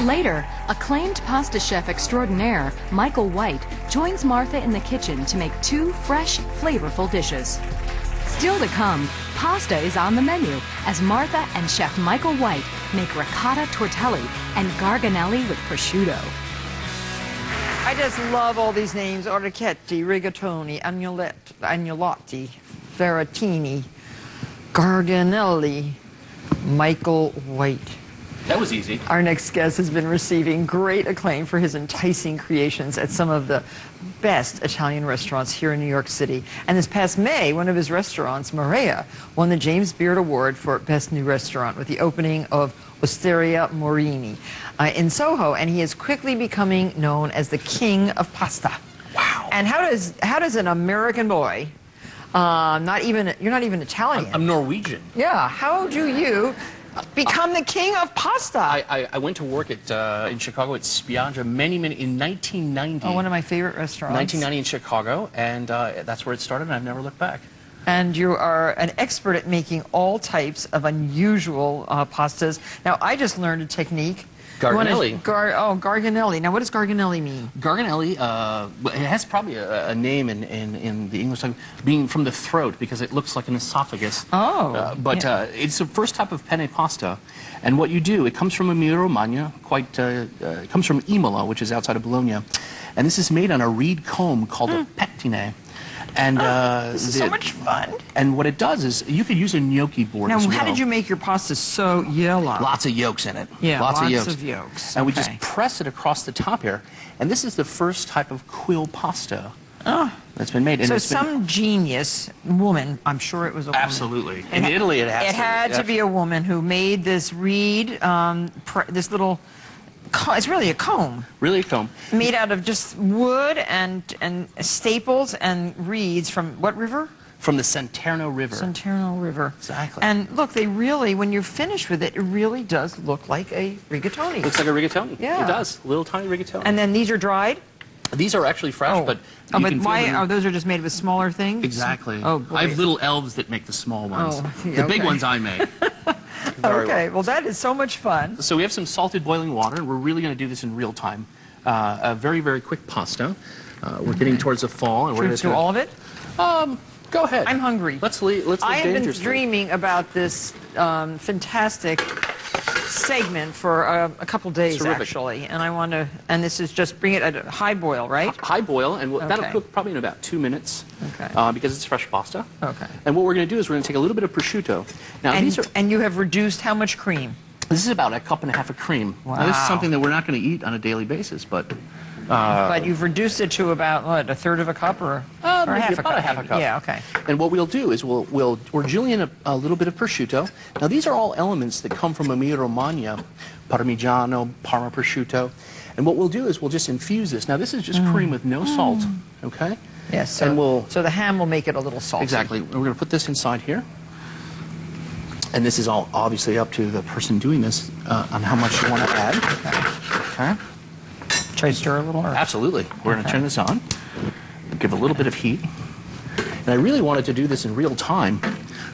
Later, acclaimed pasta chef extraordinaire Michael White joins Martha in the kitchen to make 2 fresh, flavorful dishes. Still to come, pasta is on the menu as Martha and Chef Michael White make ricotta tortelli and garganelli with prosciutto. I just love all these names: orecchietti, rigatoni, agnolotti, ferratini, garganelli, Michael White. That was easy. Our next guest has been receiving great acclaim for his enticing creations at some of the best Italian restaurants here in New York City. And this past May, one of his restaurants, Morea, won the James Beard Award for Best New Restaurant with the opening of Osteria Morini in Soho, and he is quickly becoming known as the king of pasta. Wow. And how does an American boy, you're not even Italian. I'm Norwegian. Yeah, how do you become the king of pasta? I went to work at in Chicago at Spiaggia in 1990. Oh, one of my favorite restaurants. 1990 in Chicago, and that's where it started, and I've never looked back. And you are an expert at making all types of unusual pastas. Now, I just learned a technique. Garganelli. Garganelli. Now, what does garganelli mean? Garganelli, it has probably a name in the English language, being from the throat, because it looks like an esophagus. Oh. It's the first type of penne pasta. And what you do, it comes from Emilia-Romagna, it comes from Imola, which is outside of Bologna. And this is made on a reed comb called a pettine. And this is so much fun. And what it does is you could use a gnocchi board now, as well. how did you make your pasta so yellow? Lots of yolks in it. Yeah, lots of yolks. yolks. And we just press it across the top here. And this is the first type of quill pasta that's been made. And so some genius woman, I'm sure it was a woman. Absolutely. In Italy, it had to be a woman who made this reed, this little... It's really a comb. Really a comb. Made out of just wood and staples and reeds from what river? From the Santerno River. Santerno River. Exactly. And look, they really, when you're finished with it, it really does look like a rigatoni. Looks like a rigatoni. Yeah. It does. Little tiny rigatoni. And then these are dried? These are actually fresh, but you but can why? feel them. Oh, those are just made with smaller things? Exactly. Oh, boy. I have little elves that make the small ones. Oh, the big ones I make. Okay, well that is so much fun. So we have some salted boiling water, and we're really going to do this in real time. A very, very quick pasta. We're getting towards the fall. And Should we do all of it? Go ahead. I'm hungry. Let's live I have been dangerously. dreaming about this fantastic segment for a couple days, actually, and I want to. And this is just bring it at a high boil, right? High boil, and that'll cook probably in about 2 minutes. Okay. Because it's fresh pasta. Okay. And what we're going to do is we're going to take a little bit of prosciutto. Now and you have reduced how much cream? This is about 1.5 cups of cream. Wow. Now, this is something that we're not going to eat on a daily basis, but. But you've reduced it to about what, 1/3 of a cup or half a cup? About 1/2 cup. Yeah. Okay. And what we'll do is we're julienne a little bit of prosciutto. Now these are all elements that come from Emilia-Romagna, parmigiano, Parma prosciutto. And what we'll do is we'll just infuse this. Now this is just cream with no salt. Okay. Yes. So, and so the ham will make it a little salty. Exactly. We're going to put this inside here. And this is all obviously up to the person doing this on how much you want to add. Okay. Should I stir a little? Or? Absolutely. We're going to turn this on, give a little bit of heat. And I really wanted to do this in real time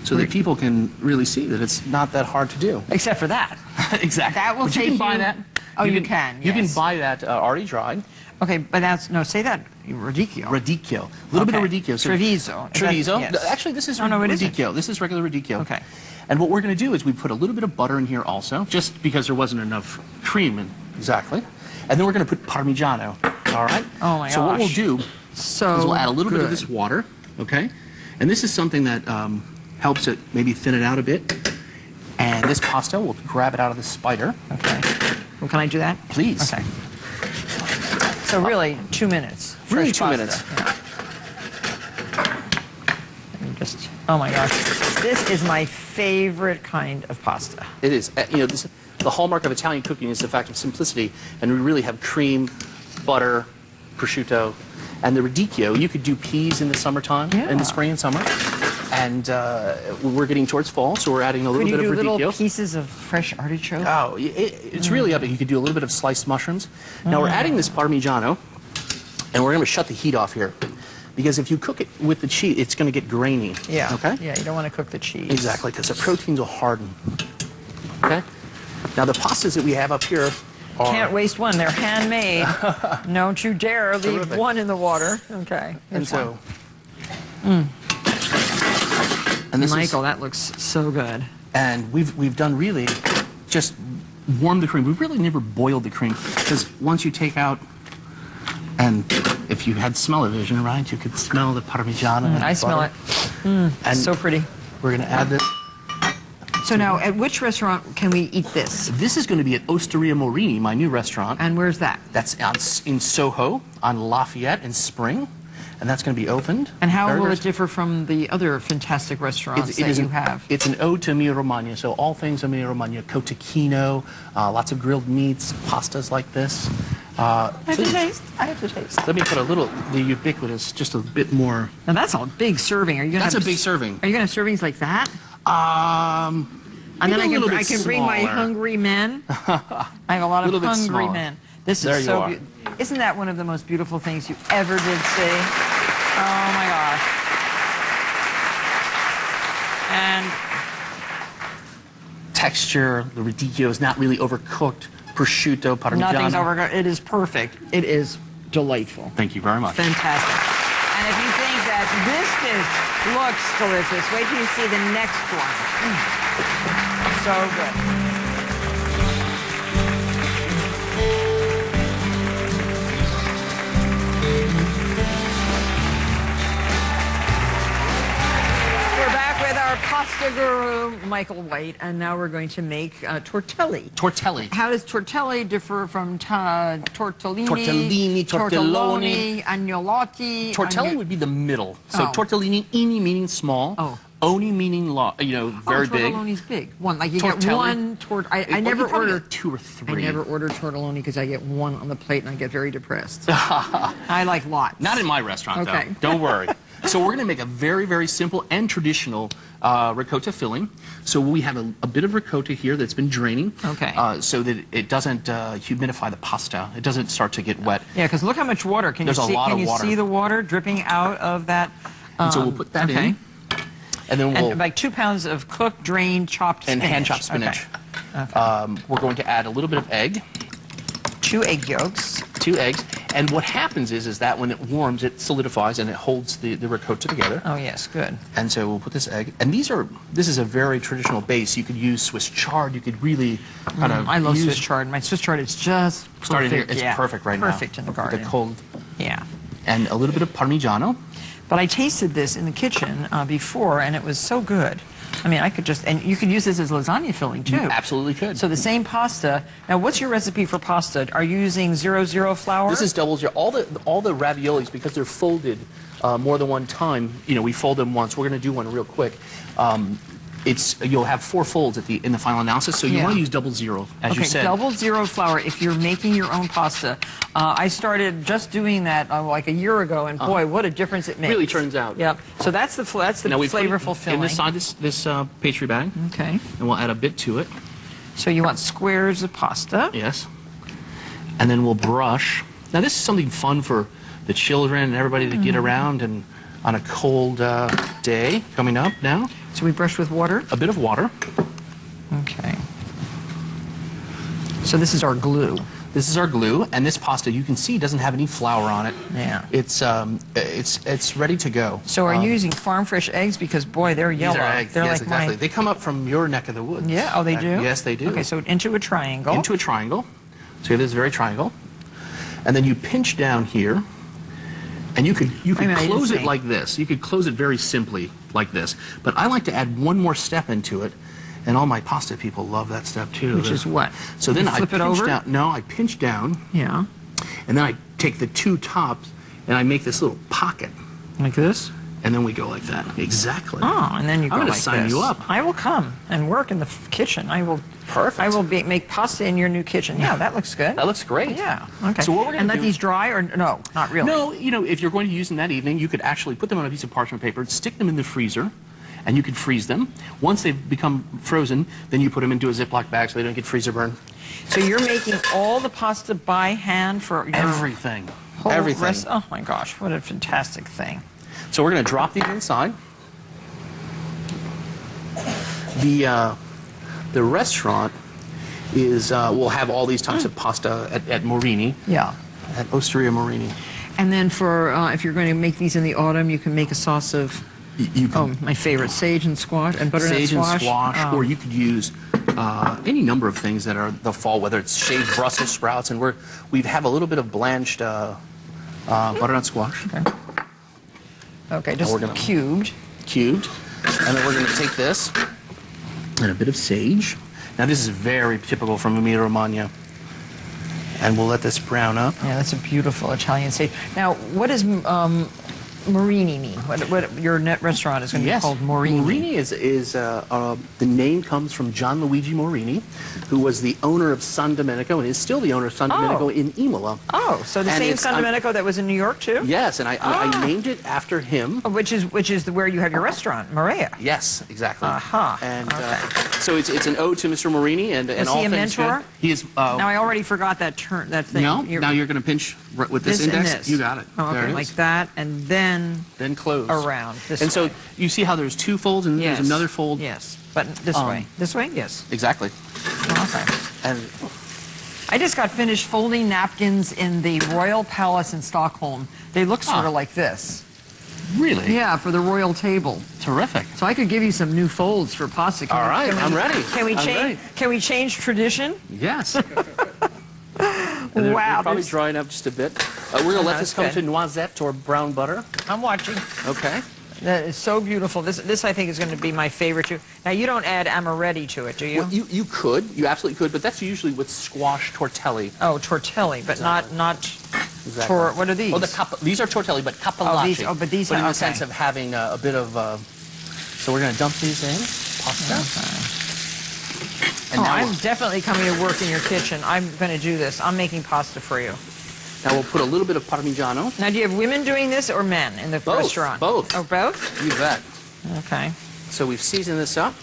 so that people can really see that it's not that hard to do. Except for that. Exactly. That will take you can buy that. Oh, you can. You Yes. can buy that already dried. Okay, but that's say that radicchio. Radicchio. A little bit of radicchio. So Treviso. Treviso. Yes. Actually, this is it radicchio. isn't. This is regular radicchio. Okay. And what we're going to do is we put a little bit of butter in here also, just because there wasn't enough cream in. Exactly. And then we're going to put parmigiano. All right? Oh, my gosh. So what we'll do is we'll add a little bit of this water, okay? And this is something that helps it maybe thin it out a bit. And this pasta, we'll grab it out of the spider. Okay. Well, can I do that? Please. Okay. So really, 2 minutes. Really Fresh 2 pasta. minutes. Yeah. And just, oh my gosh. This is my favorite kind of pasta. It is. The hallmark of Italian cooking is the fact of simplicity, and we really have cream, butter, prosciutto, and the radicchio. You could do peas in the summertime, in the spring and summer, and we're getting towards fall, so we're adding a little bit of radicchio. Could you do little pieces of fresh artichoke? Oh, it's really up. You could do a little bit of sliced mushrooms. Now we're adding this parmigiano, and we're going to shut the heat off here, because if you cook it with the cheese, it's going to get grainy. Yeah. Okay. Yeah, you don't want to cook the cheese. Exactly, because the proteins will harden. Okay. Now the pastas that we have up here, Can't waste one. They're handmade. Don't you dare leave Terrific. one in the water. Okay. And here's so, one. and this Michael, that looks so good. and we've done really just warm the cream. We've really never boiled the cream because once you take out, and if you had smell-o-vision, right, you could smell the parmigiano. And I smell butter. it. And So pretty. we're going to add this. So now, at which restaurant can we eat this? This is going to be at Osteria Morini, my new restaurant. And where's that? That's in Soho on Lafayette in Spring, and that's going to be opened. And how very, will very it differ from the other fantastic restaurants It that is you have? It's an ode to Emilia-Romagna, so all things Emilia-Romagna, cotechino, lots of grilled meats, pastas like this. I have to please, taste. I have to taste. let me put the ubiquitous, just a bit more. Now that's a big serving. Are you gonna That's have a big serving. Are you gonna have servings like that? And And then I can bring my hungry men. I have a lot of Little bit hungry smaller. men. This There is you so are. beautiful. Isn't that one of the most beautiful things you ever did see? Oh my gosh. And Texture, the radicchio is not really overcooked. Prosciutto, parmigiano. nothing's over. It is perfect. It is delightful. Thank you very much. Fantastic. And if you think that this dish looks delicious, wait till you see the next one. So good. We're back with our pasta guru, Michael White, and now we're going to make tortelli. Tortelli. How does tortelli differ from tortellini? Tortellini, tortelloni. Agnolotti. Tortelli would be the middle. So Oh. tortellini, ini meaning small, Oh. oni meaning very big. Tortelloni's big. One, like you get Tortelli. one I Well, never you probably order get 2 or 3. I never order tortelloni because I get one on the plate and I get very depressed. I like lots. Not in my restaurant, Okay. though. Don't worry. So we're going to make a very, very simple and traditional ricotta filling. So we have a bit of ricotta here that's been draining. Okay. So that it doesn't humidify the pasta. It doesn't start to get wet. Yeah, because look how much water. Can There's you a see? lot Can of you water. see the water dripping out of that? And so we'll put that okay. in. And then we'll And like 2 pounds of cooked, drained, chopped and spinach. hand-chopped spinach. Okay. We're going to add a little bit of egg. 2 egg yolks. 2 eggs. And what happens is that when it warms, it solidifies and it holds the ricotta together. Oh yes, good. And so we'll put this egg. And this is a very traditional base. You could use Swiss chard. You could really kind of I love use Swiss chard. My Swiss chard is just perfect. starting here. It's yeah. perfect right now. Perfect in the With garden. the cold. Yeah. And a little bit of Parmigiano. But I tasted this in the kitchen before, and it was so good. I mean, I could just, and you could use this as lasagna filling too. You absolutely could. So the same pasta. Now, what's your recipe for pasta? Are you using 00 flour? This is double zero. All the raviolis, because they're folded more than one time, we fold them once. We're going to do one real quick. You'll have 4 folds in the final analysis, so you Yeah. want to use 00, as you said. 00 flour if you're making your own pasta. I started just doing that like a year ago, and boy, what a difference it makes. Really turns out. Yep. So that's the Now we put it flavorful filling. inside this pastry bag, Okay. and we'll add a bit to it. So you want squares of pasta. Yes. And then we'll brush. Now this is something fun for the children and everybody to get around and on a cold day coming up now. So we brush with water. A bit of water. Okay. So this is our glue. This is our glue, and this pasta you can see doesn't have any flour on it. Yeah. It's ready to go. So are you using farm fresh eggs? Because boy, they're yellow. These are eggs. They're yes, like exactly. They come up from your neck of the woods. Yeah. Oh, they do. Yes, they do. Okay. So into a triangle. Into a triangle. So this is very triangle, and then you pinch down here, and you could Wait a minute, I didn't close it see. like this. You could close it very simply like this. But I like to add one more step into it, and all my pasta people love that step too. Which is what? So You then I flip it pinch over? down. No, I pinch down, Yeah. and then I take the 2 tops, and I make this little pocket, Like this. and then we go like that. Exactly. Oh, and then you go I'm gonna like sign this. you up. I will come and work in the kitchen. I will. Perfect. I will make pasta in your new kitchen. Yeah, that looks good. That looks great. Yeah. Okay. So what we're and gonna let do- these dry or no? Not really. No, if you're going to use them that evening, you could actually put them on a piece of parchment paper, stick them in the freezer, and you could freeze them. Once they've become frozen, then you put them into a Ziploc bag so they don't get freezer burn. So you're making all the pasta by hand for your Everything. whole Everything. rest- oh my gosh, what a fantastic thing. So we're going to drop these inside. The restaurant is we'll have all these types of pasta at Morini, Yeah. at Osteria Morini. And then for, if you're going to make these in the autumn, you can make a sauce of, You can my favorite, sage and squash and butternut sage squash. and squash, Oh. or you could use any number of things that are the fall, whether it's shaved Brussels sprouts, and we have a little bit of blanched butternut squash. Okay, just we're gonna- cubed. Cubed, and then we're going to take this and a bit of sage. Now this is very typical from Emilia Romagna, and we'll let this brown up. Yeah, that's a beautiful Italian sage. Now, what does Morini mean? What your net restaurant is going to be called Morini? Morini is the name comes from John Luigi Morini, who was the owner of San Domenico and is still the owner of San Domenico in Imola. Oh, so the And same it's- San Domenico that was in New York too? Yes, and I named it after him. Which is where you have your restaurant, Maria. Yes, exactly. Aha. And so it's an ode to Mr. Morini and Is all he a things mentor? good. He is. Now I already forgot that thing. No, now you're going to pinch with this and index. this. You got it. Oh, There okay, it like is. that, and then Then close around this And way. so you see how there's two folds and Yes. there's another fold. Yes, but this way. This way? Yes. Exactly. Okay. And I just got finished folding napkins in the Royal Palace in Stockholm. They look sort of like this. really, Yeah, for the royal table. terrific. So I could give you some new folds for pasta. All right, I'm ready. Can we I'm change? ready. Can we change tradition? Yes. Wow, They're probably there's- drying up just a bit. We're going to let this that's come good. to noisette or brown butter. I'm watching. Okay. That is so beautiful. This I think is going to be my favorite too. Now you don't add amaretti to it, do you? Well, you could, you absolutely could, but that's usually with squash tortelli. Oh, tortelli, but not Exactly. what are these? Oh, these are tortelli, but cappellacci. but these in are- the okay. sense of having a bit of. So we're going to dump these in. Pasta. And now I'm definitely coming to work in your kitchen. I'm going to do this. I'm making pasta for you. now we'll put a little bit of parmigiano. Now, do you have women doing this or men in the Both, restaurant? both. Oh, both? You bet. Okay. So we've seasoned this up,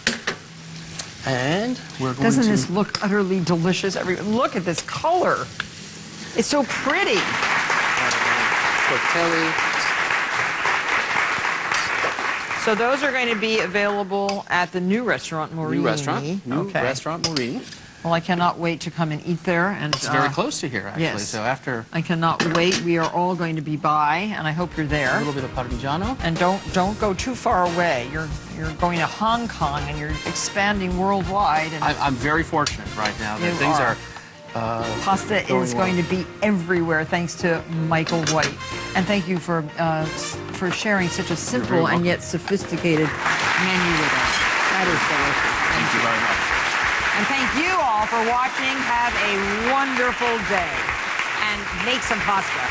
and we're going Doesn't to. this look utterly delicious? Look at this color. It's so pretty. Tortelli. So those are going to be available at the new restaurant, Morini. New restaurant. New Okay. restaurant, Morini. Well, I cannot wait to come and eat there. And It's very close to here, actually. yes. So after I cannot wait. We are all going to be by, and I hope you're a there. little bit of parmigiano. And don't go too far away. You're going to Hong Kong, and you're expanding worldwide. And I'm very fortunate right now that You things are. Pasta going is well. going to be everywhere, thanks to Michael White. And thank you for sharing such a simple and yet sophisticated menu with us. That is delicious. Thank you very much. And thank you all for watching. Have a wonderful day. And make some pasta.